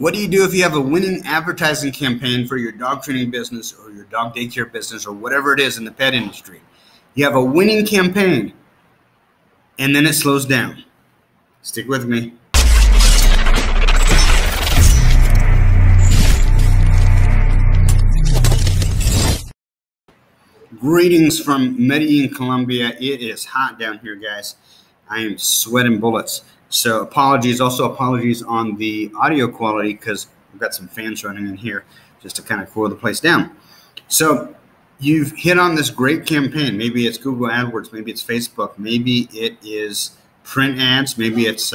What do you do if you have a winning advertising campaign for your dog training business or your dog daycare business or whatever it is in the pet industry? You have a winning campaign and then it slows down. Stick with me. Greetings from Medellin, Colombia. It is hot down here, guys. I am sweating bullets. So apologies, also apologies on the audio quality because we've got some fans running in here just to kind of cool the place down. So you've hit on this great campaign. Maybe it's Google AdWords, maybe it's Facebook, maybe it is print ads, maybe it's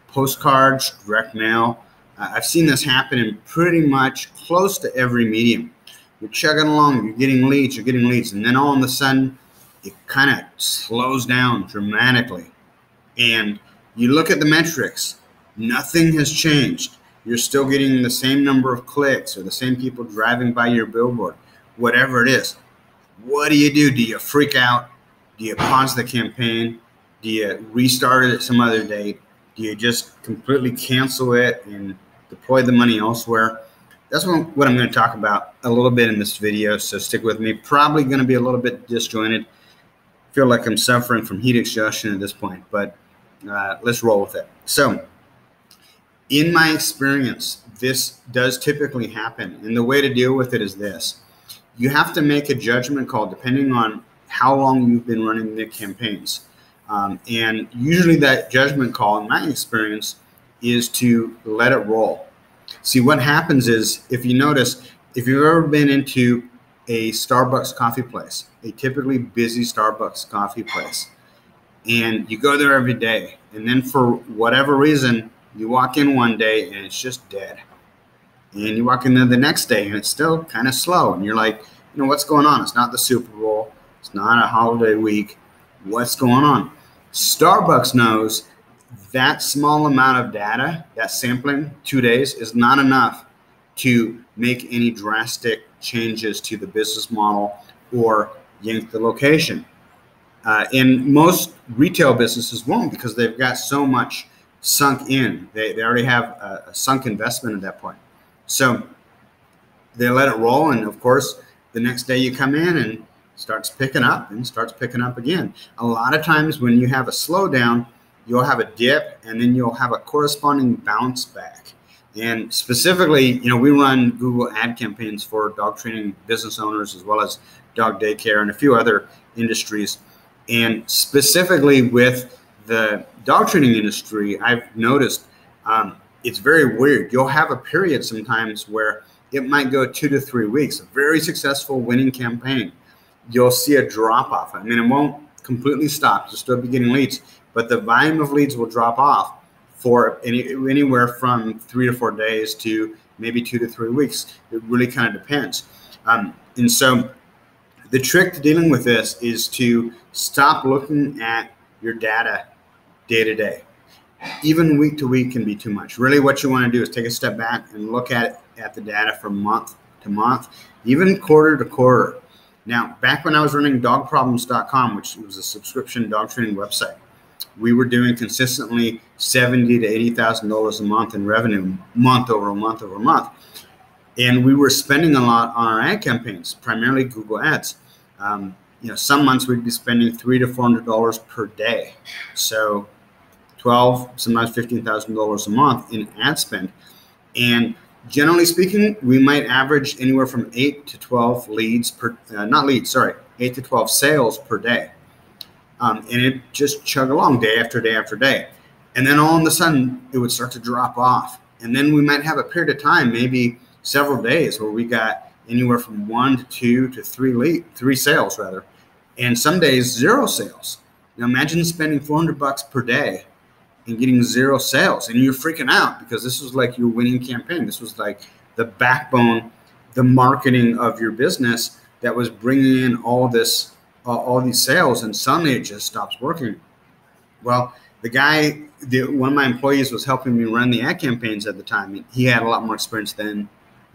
postcards, direct mail. I've seen this happen in pretty much close to every medium. You're chugging along, you're getting leads, and then all of a sudden it kind of slows down dramatically. And you look at the metrics, nothing has changed. You're still getting the same number of clicks or the same people driving by your billboard, whatever it is. What do you do? Do you freak out? Do you pause the campaign? Do you restart it at some other date? Do you just completely cancel it and deploy the money elsewhere? That's what I'm going to talk about a little bit in this video, so stick with me. Probably going to be a little bit disjointed. I feel like I'm suffering from heat exhaustion at this point, but let's roll with it. So in my experience, this does typically happen, and the way to deal with it is this. You have to make a judgment call depending on how long you've been running the campaigns. And usually that judgment call, in my experience, is to let it roll. See, what happens is, if you notice, if you've ever been into a Starbucks coffee place, a typically busy Starbucks coffee place, and you go there every day, and then for whatever reason, you walk in one day and it's just dead. And you walk in there the next day and it's still kind of slow. And you're like, you know, what's going on? It's not the Super Bowl. It's not a holiday week. What's going on? Starbucks knows that small amount of data, that sampling, 2 days, is not enough to make any drastic changes to the business model or yank the location. And most retail businesses won't, because they've got so much sunk in. They already have a sunk investment at that point. So they let it roll, and of course, the next day you come in and starts picking up and starts picking up again. A lot of times when you have a slowdown, you'll have a dip, and then you'll have a corresponding bounce back. And specifically, you know, we run Google ad campaigns for dog training business owners as well as dog daycare and a few other industries. And specifically with the dog training industry, I've noticed it's very weird. You'll have a period sometimes where it might go 2 to 3 weeks, a very successful winning campaign. You'll see a drop off. I mean, it won't completely stop. You'll still be getting leads, but the volume of leads will drop off for anywhere from 3 to 4 days to maybe 2 to 3 weeks. It really kind of depends. And so the trick to dealing with this is to stop looking at your data day to day. Even week to week can be too much. Really what you want to do is take a step back and look at the data from month to month, even quarter to quarter. Now, back when I was running dogproblems.com, which was a subscription dog training website, we were doing consistently $70,000 to $80,000 a month in revenue, month over month over month. And we were spending a lot on our ad campaigns, primarily Google ads. You know, some months we'd be spending $300 to $400 per day. So $12,000, sometimes $15,000 a month in ad spend. And generally speaking, we might average anywhere from 8 to 12 leads per, 8 to 12 sales per day. And it just chug along day after day after day. And then all of a sudden it would start to drop off. And then we might have a period of time, maybe several days, where we got anywhere from 1 to 2 to 3 sales rather. And some days 0 sales. Now imagine spending $400 per day and getting 0 sales, and you're freaking out because this was like your winning campaign. This was like the backbone, the marketing of your business that was bringing in all this, all these sales, and suddenly it just stops working. Well, one of my employees was helping me run the ad campaigns at the time, and he had a lot more experience than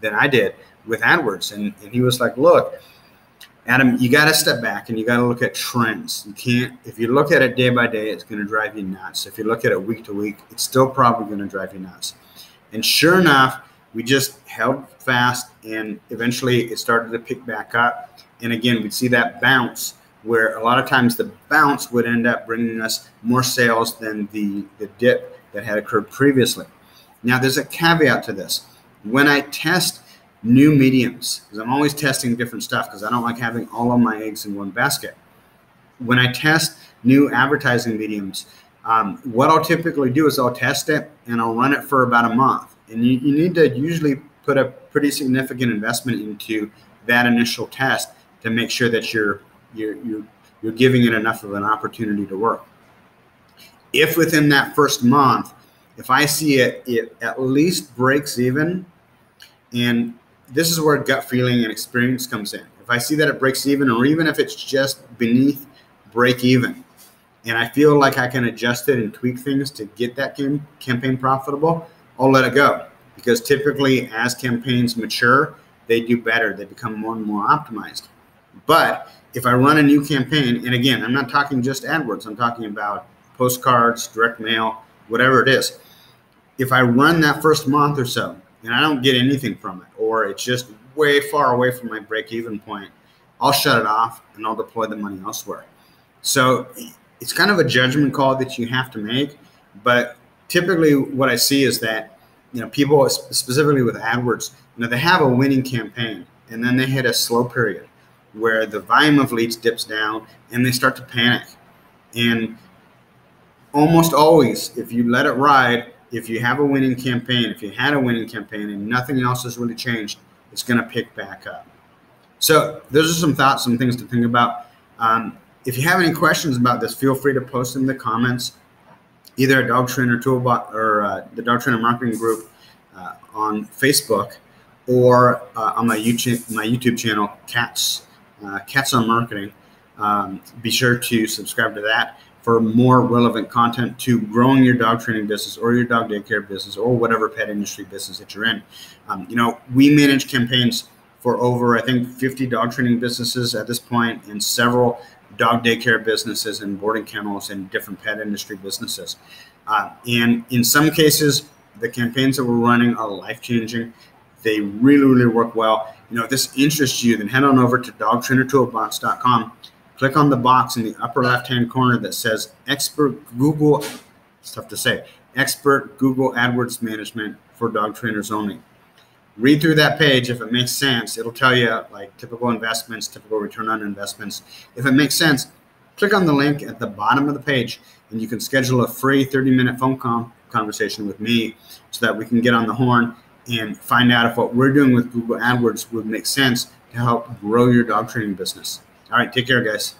I did with AdWords, and he was like, look, Adam, you got to step back and you got to look at trends. You can't, if you look at it day by day, it's going to drive you nuts. If you look at it week to week, it's still probably going to drive you nuts. And sure enough, We just held fast, and eventually it started to pick back up. And again, we'd see that bounce, where a lot of times the bounce would end up bringing us more sales than the dip that had occurred previously. Now, there's a caveat to this. When I test new mediums, because I'm always testing different stuff because I don't like having all of my eggs in one basket. When I test new advertising mediums, what I'll typically do is I'll test it and I'll run it for about a month. And you need to usually put a pretty significant investment into that initial test to make sure that you're giving it enough of an opportunity to work. If within that first month, if I see it at least breaks even, and this is where gut feeling and experience comes in. If I see that it breaks even, or even if it's just beneath break even, and I feel like I can adjust it and tweak things to get that campaign profitable, I'll let it go. Because typically as campaigns mature, they do better. They become more and more optimized. But if I run a new campaign, and again, I'm not talking just AdWords, I'm talking about postcards, direct mail, whatever it is. If I run that first month or so and I don't get anything from it, or it's just way far away from my break-even point, I'll shut it off and I'll deploy the money elsewhere. So it's kind of a judgment call that you have to make. But typically what I see is that, people, specifically with AdWords, they have a winning campaign and then they hit a slow period where the volume of leads dips down and they start to panic. And almost always, if you let it ride, if you have a winning campaign, if you had a winning campaign and nothing else has really changed, it's going to pick back up. So those are some thoughts, some things to think about. If you have any questions about this, feel free to post in the comments, either at Dog Trainer Toolbot or the Dog Trainer Marketing Group on Facebook, or on my YouTube channel, Katz on Marketing. Be sure to subscribe to that for more relevant content to growing your dog training business or your dog daycare business or whatever pet industry business that you're in. We manage campaigns for over, I think, 50 dog training businesses at this point, and several dog daycare businesses and boarding kennels and different pet industry businesses. And in some cases, the campaigns that we're running are life-changing. They really, really work well. If this interests you, then head on over to dogtrainertoolbox.com. Click on the box in the upper left-hand corner that says Expert Google, it's tough to say, Expert Google AdWords Management for Dog Trainers Only. Read through that page. If it makes sense, it'll tell you like typical investments, typical return on investments. If it makes sense, click on the link at the bottom of the page and you can schedule a free 30-minute phone conversation with me so that we can get on the horn and find out if what we're doing with Google AdWords would make sense to help grow your dog training business. All right, take care, guys.